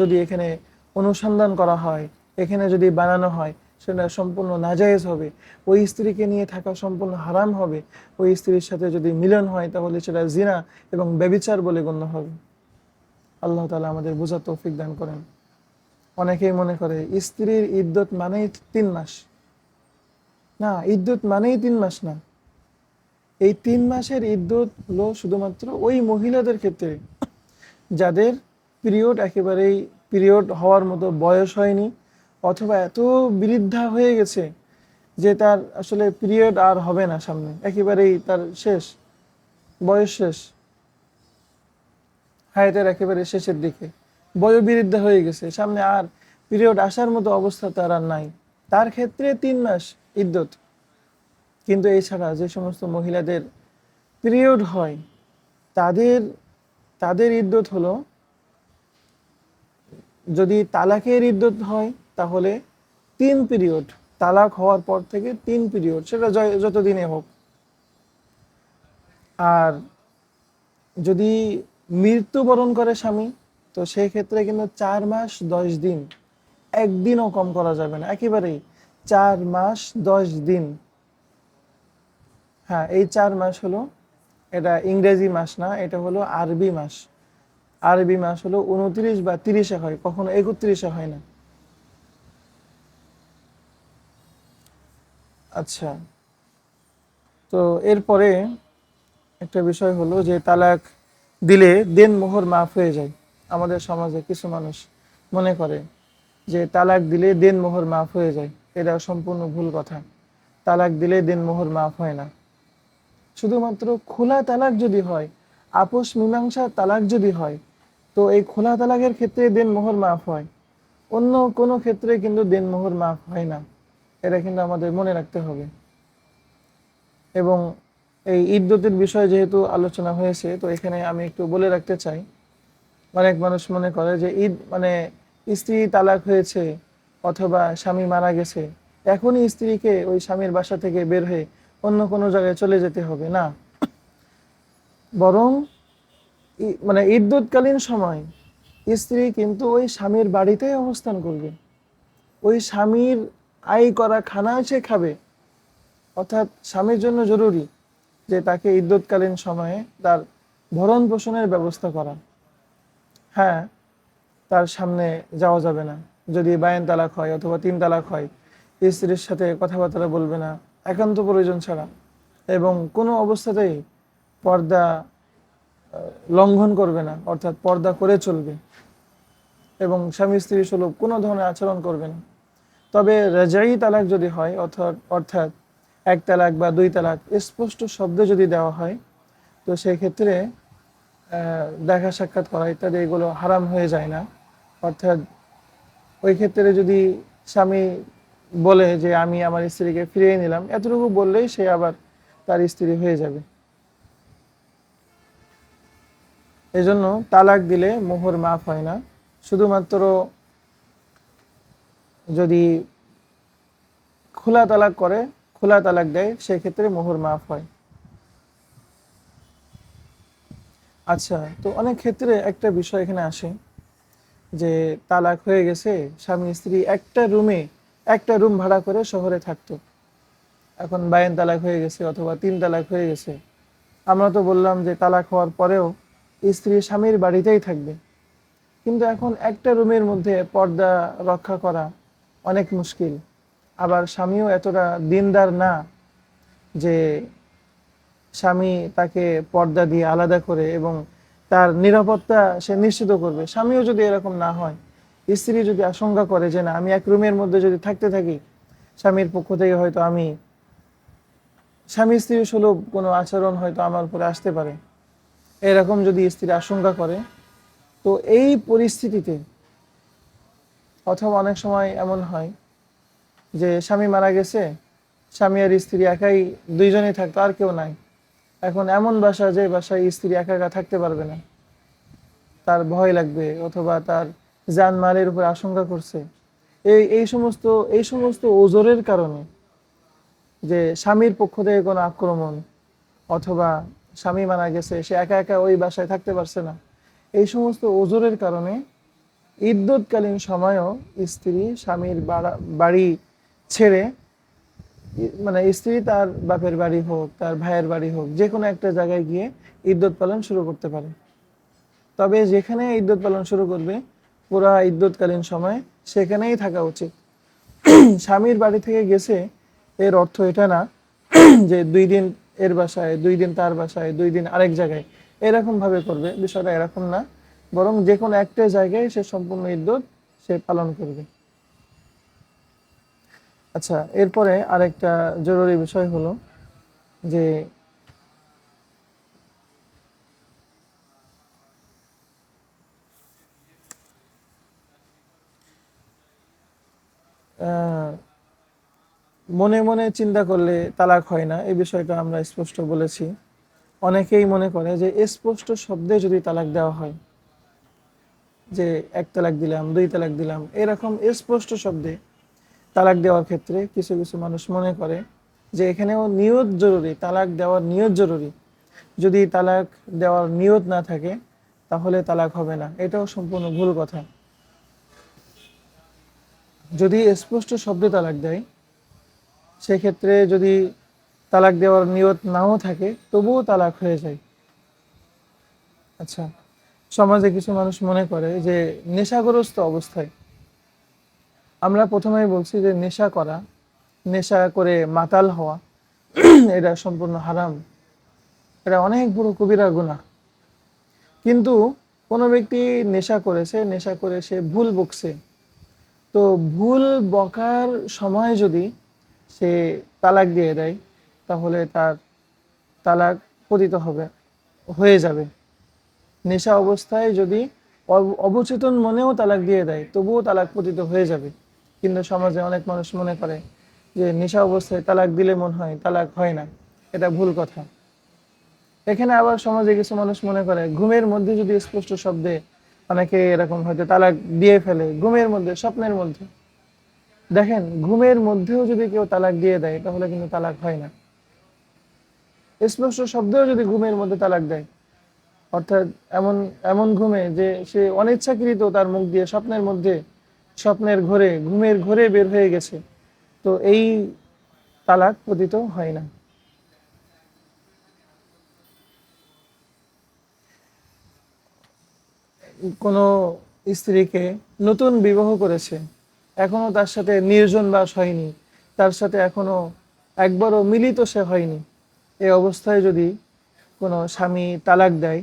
Speaker 1: যদি এখানে অনুসন্ধান করা হয়, এখানে যদি বানানো হয়, সেটা সম্পূর্ণ নাজায়েজ হবে। ওই স্ত্রীকে নিয়ে থাকা সম্পূর্ণ হারাম হবে। ওই স্ত্রীর সাথে যদি মিলন হয় তাহলে সেটা জিনা এবং ব্যভিচার বলে গণ্য হবে। আল্লাহ তাআলা আমাদের বোঝার তৌফিক দান করেন। অনেকেই মনে করে স্ত্রীর ইদ্যত মানেই 3 মাস। না, ইদ্যত মানেই 3 মাস না। এই 3 মাসের ইদ্যত হলো শুধুমাত্র ওই মহিলাদের ক্ষেত্রে যাদের পিরিয়ড হওয়ার মতো বয়স হয়নি, অথবা এত বৃদ্ধা হয়ে গেছে যে তার আসলে পিরিয়ড আর হবে না সামনে, একেবারেই তার শেষ, বয়স শেষ, হায়াতের একেবারে শেষের দিকে, বয়োবৃদ্ধা হয়ে গেছে, সামনে আর পিরিয়ড আসার মতো অবস্থা তার আর নাই, তার ক্ষেত্রে 3 মাস ইদ্যত। কিন্তু এছাড়া যে সমস্ত মহিলাদের পিরিয়ড হয় তাদের তাদের ইদ্যত হলো, যদি তালাকের ইদ্যত হয় তাহলে 3 পিরিয়ড, তালাক হওয়ার পর থেকে 3 পিরিয়ড, সেটা যতদিনে হোক। আর যদি মৃত্যুবরণ করে স্বামী, তো সেই ক্ষেত্রে কিন্তু 4 মাস 10 দিন, একদিনও কম করা যাবে না, একেবারেই 4 মাস 10 দিন। হ্যাঁ, এই 4 মাস হলো, এটা ইংরেজি মাস না, এটা হলো আরবি মাস। আরবি মাস হলো 29 বা 30-এ হয়, কখনো 31-এ হয় না। আচ্ছা, তো এরপরে একটা বিষয় হলো যে তালাক দিলে দেনমোহর মাফ হয়ে যায়। আমাদের সমাজে কিছু মানুষ মনে করে যে তালাক দিলে দেনমোহর মাফ হয়ে যায়। এটা সম্পূর্ণ ভুল কথা। তালাক দিলে দেনমোহর মাফ হয় না। শুধুমাত্র খোলা তালাক যদি হয়, আপোষ মীমাংসা তালাক যদি হয়, তো এই খোলা তালাকের ক্ষেত্রে দেনমোহর মাফ হয়। অন্য কোনো ক্ষেত্রে কিন্তু দেনমোহর মাফ হয় না। এটা কিন্তু আমাদের মনে রাখতে হবে। এবং এই ইদ্যতের বিষয় যেহেতু আলোচনা হয়েছে, তো এখানে আমি একটু বলে রাখতে চাই, অনেক মানুষ মনে করে যে স্ত্রী তালাক হয়েছে অথবা স্বামী মারা গেছে, এখনই স্ত্রীকে ওই স্বামীর বাসা থেকে বের হয়ে অন্য কোনো জায়গায় চলে যেতে হবে না। বরং ইদ্যৎকালীন সময় স্ত্রী কিন্তু ওই স্বামীর বাড়িতেই অবস্থান করবে। ওই স্বামীর আয় করা খানা সে খাবে, অর্থাৎ স্বামীর জন্য জরুরি যে তাকে ইদ্যৎকালীন সময়ে তার ভরণ পোষণের ব্যবস্থা করা। হ্যাঁ, তার সামনে যাওয়া যাবে না যদি বায়েন তালাক হয় অথবা 3 তালাক হয়, স্ত্রীর সাথে কথাবার্তা বলবে না একান্ত প্রয়োজন ছাড়া, এবং কোনো অবস্থাতেই পর্দা লঙ্ঘন করবে না, অর্থাৎ পর্দা করে চলবে, এবং স্বামী স্ত্রী সুলভ কোনো ধরনের আচরণ করবে না। তবে রাজাই তালাক যদি হয়, অর্থাৎ 1 তালাক বা 2 তালাক স্পষ্ট শব্দে যদি দেওয়া হয়, তো সেই ক্ষেত্রে দেখা সাক্ষাৎ করা ইত্যাদি এগুলো হারাম হয়ে যায় না। অর্থাৎ ওই ক্ষেত্রে যদি স্বামী বলে যে আমি আমার স্ত্রীকে ফিরিয়ে নিলাম, এতটুকু বললেই সে আবার তার স্ত্রী হয়ে যাবে। এজন্য তালাক দিলে মোহর মাফ হয় না, শুধুমাত্র যদি খোলা তালাক করে, খোলা তালাক দেয়, সেক্ষেত্রে মোহর মাফ হয়। আচ্ছা, তো অনেক ক্ষেত্রে একটা বিষয় এখানে আসে যে তালাক হয়ে গেছে, স্বামী স্ত্রী একটা রুম ভাড়া করে শহরে থাকতো, এখন বায়েন তালাক হয়ে গেছে অথবা 3 তালাক হয়ে গেছে। আমরা তো বললাম যে তালাক হওয়ার পরেও স্ত্রী স্বামীর বাড়িতেই থাকবে, কিন্তু এখন একটা রুমের মধ্যে পর্দা রক্ষা করা অনেক মুশকিল। আবার স্বামীও এতটা দিনদার না যে স্বামী তাকে পর্দা দিয়ে আলাদা করে এবং তার নিরাপত্তা সে নিশ্চিত করবে। স্বামীও যদি এরকম না হয়, স্ত্রী যদি আশঙ্কা করে যে না, আমি এক রুমের মধ্যে যদি থাকতে থাকি, স্বামীর পক্ষ থেকে হয়তো আমি স্বামী স্ত্রী সুলভ কোনো আচরণ হয়তো আমার উপরে আসতে পারে, এরকম যদি স্ত্রী আশঙ্কা করে, তো এই পরিস্থিতিতে, অথবা অনেক সময় এমন হয় যে স্বামী মারা গেছে, স্বামী আর স্ত্রী একাই, দুইজনেই থাকতো, আর কেউ নাই। এখন এমন বাসা যে বাসায় স্ত্রী একা একা থাকতে পারবে না, তার ভয় লাগবে অথবা তার জানমালের উপর আশঙ্কা করছে, এই সমস্ত ওজরের কারণে, যে স্বামীর পক্ষ থেকে কোনো আক্রমণ অথবা স্বামী মারা গেছে, সে একা একা ওই বাসায় থাকতে পারছে না, এই সমস্ত ওজরের কারণে ইদ্যৎকালীন সময়েও স্ত্রী স্বামীর বাড়ি ছেড়ে, মানে স্ত্রী তার বাপের বাড়ি হোক, তার ভাইয়ের বাড়ি হোক, যে কোনো একটা জায়গায় গিয়ে ইদ্যৎ পালন শুরু করতে পারে। তবে যেখানে ইদ্যৎ পালন শুরু করবে, পুরা ইদ্যৎকালীন সময় সেখানেই থাকা উচিত। স্বামীর বাড়ি থেকে গেছে এর অর্থ এটা না যে 2 দিন এর বাসায়, 2 দিন তার বাসায়, 2 দিন আরেক জায়গায়, এরকম ভাবে করবে, বিষয়টা এরকম না। বরং যে কোনো একটা জায়গায় সে সম্পূর্ণ ইদ্যৎ সে পালন করবে। আচ্ছা, এরপরে আরেকটা জরুরি বিষয় হলো যে মনে মনে চিন্তা করলে তালাক হয় না, এই বিষয়টা আমরা স্পষ্ট বলেছি। অনেকেই মনে করে যে স্পষ্ট শব্দে যদি তালাক দেওয়া হয়, যে 1 তালাক দিলাম, 2 তালাক দিলাম, এরকম স্পষ্ট শব্দে তালাক দেওয়ার ক্ষেত্রে কিছু কিছু মানুষ মনে করে যে এখানেও নিয়ত জরুরি, তালাক দেওয়ার নিয়ত জরুরি। যদি তালাক দেওয়ার নিয়ত না থাকে তাহলে তালাক হবে না। এটাও সম্পূর্ণ ভুল কথা। যদি স্পষ্ট শব্দে তালাক দেয়, সেক্ষেত্রে যদি তালাক দেওয়ার নিয়ত নাও থাকে তবুও তালাক হয়ে যায়। আচ্ছা, সমাজে কিছু মানুষ মনে করে যে নেশাগ্রস্ত অবস্থায়, আমরা প্রথমেই বলছি যে নেশা করে মাতাল হওয়া এটা সম্পূর্ণ হারাম, এটা অনেক বড় কবিরা গুনাহ। কিন্তু কোনো ব্যক্তি নেশা করেছে, নেশা করে সে ভুল বকছে, তো ভুল বকার সময় যদি সে তালাক দিয়ে দেয়, তাহলে তার তালাক পতিত হয়ে যাবে। নেশা অবস্থায় যদি অবচেতন মনেও তালাক দিয়ে দেয়, তবুও তালাক পতিত হয়ে যাবে। কিন্তু সমাজে অনেক মানুষ মনে করে যে নেশা অবস্থায় তালাক দিলে মনে হয় তালাক হয় না, এটা ভুল কথা। এখানে আবার সমাজে কিছু মানুষ মনে করে ঘুমের মধ্যে যদি স্পষ্ট শব্দে, অনেকে এরকম হয়তো তালাক দিয়ে ফেলে ঘুমের মধ্যে, স্বপ্নের মধ্যে। দেখেন, ঘুমের মধ্যেও যদি কেউ তালাক দিয়ে দেয় তাহলে কিন্তু তালাক হয় না। স্পষ্ট শব্দেও যদি ঘুমের মধ্যে তালাক দেয়, অর্থাৎ এমন এমন ঘুমে যে সে অনিচ্ছাকৃত তার মুখ দিয়ে স্বপ্নের মধ্যে, স্বপ্নের ঘোরে, ঘুমের ঘোরে বের হয়ে গেছে, তো এই তালাক পতিত হয় না। কোনো স্ত্রীকে নতুন বিবাহ করেছে, এখনো তার সাথে নির্জন বাস হয়নি, তার সাথে এখনো একবারও মিলিত সে হয়নি, এই অবস্থায় যদি কোনো স্বামী তালাক দেয়,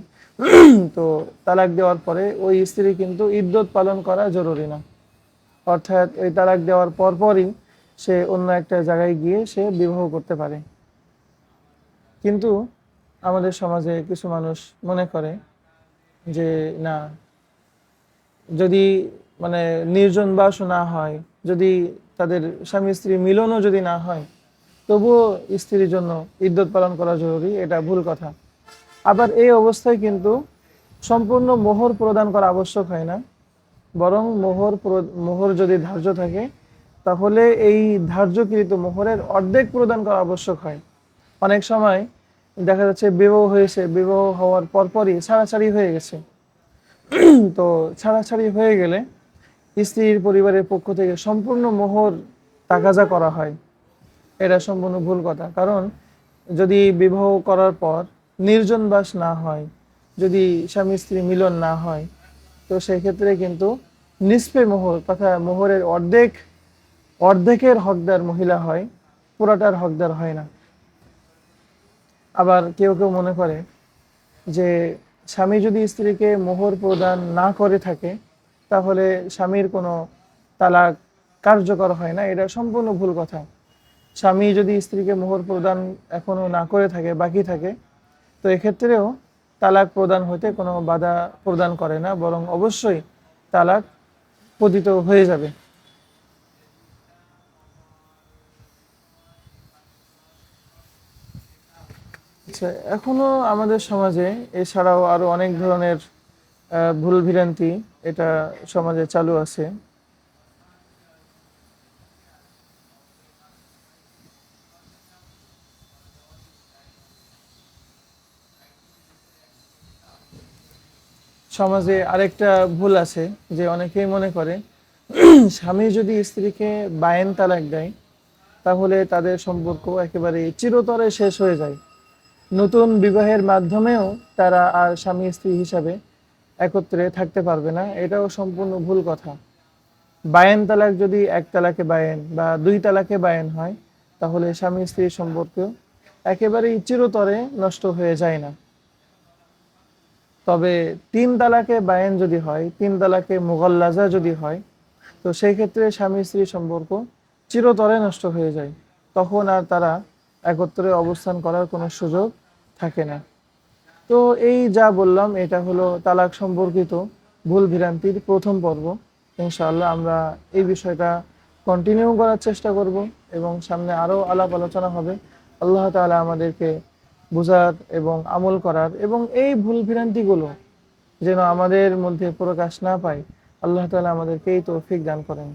Speaker 1: তো তালাক দেওয়ার পরে ওই স্ত্রী কিন্তু ইদ্যত পালন করা জরুরি না। অর্থাৎ ওই তালাক দেওয়ার পরপরই সে অন্য একটা জায়গায় গিয়ে সে বিবাহ করতে পারে। কিন্তু আমাদের সমাজে কিছু মানুষ মনে করে যে না, যদি মানে নির্জন বাসও না হয়, যদি তাদের স্বামী স্ত্রী মিলনও যদি না হয়, তবুও স্ত্রীর জন্য ইদ্যত পালন করা জরুরি, এটা ভুল কথা। আবার এই অবস্থায় কিন্তু সম্পূর্ণ মোহর প্রদান করা আবশ্যক হয় না, বরং মোহর যদি ধার্য থাকে তাহলে এই ধার্যকৃত মোহরের অর্ধেক প্রদান করা আবশ্যক হয়। অনেক সময় দেখা যাচ্ছে বিবাহ হয়েছে, বিবাহ হওয়ার পরপরই ছাড়াছাড়ি হয়ে গেছে, তো ছাড়াছাড়ি হয়ে গেলে স্ত্রীর পরিবারের পক্ষ থেকে সম্পূর্ণ মোহর তাগাজা করা হয়। এটা সম্পূর্ণ ভুল কথা। কারণ যদি বিবাহ করার পর নির্জন বাস না হয়, যদি স্বামী স্ত্রী মিলন না হয়, তো সেক্ষেত্রে কিন্তু নিসফে মোহর তথা মোহরের অর্ধেকের হকদার মহিলা হয়, পুরাটার হকদার হয় না। আবার কেউ কেউ মনে করে যে স্বামী যদি স্ত্রীকে মোহর প্রদান না করে থাকে তাহলে স্বামীর কোনো তালাক কার্যকর হয় না। এটা সম্পূর্ণ ভুল কথা। স্বামী যদি স্ত্রীকে মোহর প্রদান এখনো না করে থাকে, বাকি থাকে, তো এক্ষেত্রেও তালাক প্রদান হতে কোনো বাধা প্রদান করে না, বরং অবশ্যই তালাক পতিত হয়ে যাবে। আচ্ছা, এখনো আমাদের সমাজে এছাড়াও আরো অনেক ধরনের ভুল ভ্রান্তি এটা সমাজে চালু আছে। সমাজে আরেকটা ভুল আছে যে অনেকেই মনে করে স্বামী যদি স্ত্রীকে বায়েন তালাক দেয় তাহলে তাদের সম্পর্ক একেবারে চিরতরে শেষ হয়ে যায়, নতুন বিবাহের মাধ্যমেও তারা আর স্বামী স্ত্রী হিসাবে একত্রে থাকতে পারবে না। এটাও সম্পূর্ণ ভুল কথা। বায়েন তালাক যদি এক তালাকে বায়েন বা দুই তালাকে বায়েন হয় তাহলে স্বামী স্ত্রীর সম্পর্ক একেবারেই চিরতরে নষ্ট হয়ে যায় না। তবে তিন তালাকে বায়েন যদি হয়, তিন তালাকে মুগল্লাজা যদি হয়, তো সেই ক্ষেত্রে স্বামী স্ত্রীর সম্পর্ক চিরতরে নষ্ট হয়ে যায়, তখন আর তারা একত্রে অবস্থান করার কোনো সুযোগ থাকে না। তো এই যা বললাম এটা হলো তালাক সম্পর্কিত ভুল ভ্রান্তির প্রথম পর্ব। ইনশাআল্লাহ আমরা এই বিষয়টা কন্টিনিউ করার চেষ্টা করব এবং সামনে আরো আলাপ আলোচনা হবে। আল্লাহ তাআলা আমাদেরকে বুঝার এবং আমল করার এবং এই ভুল ভ্রান্তিগুলো যেন আমাদের মধ্যে প্রকাশ না পায়, আল্লাহ তাআলা আমাদেরকে এই তৌফিক দান করেন।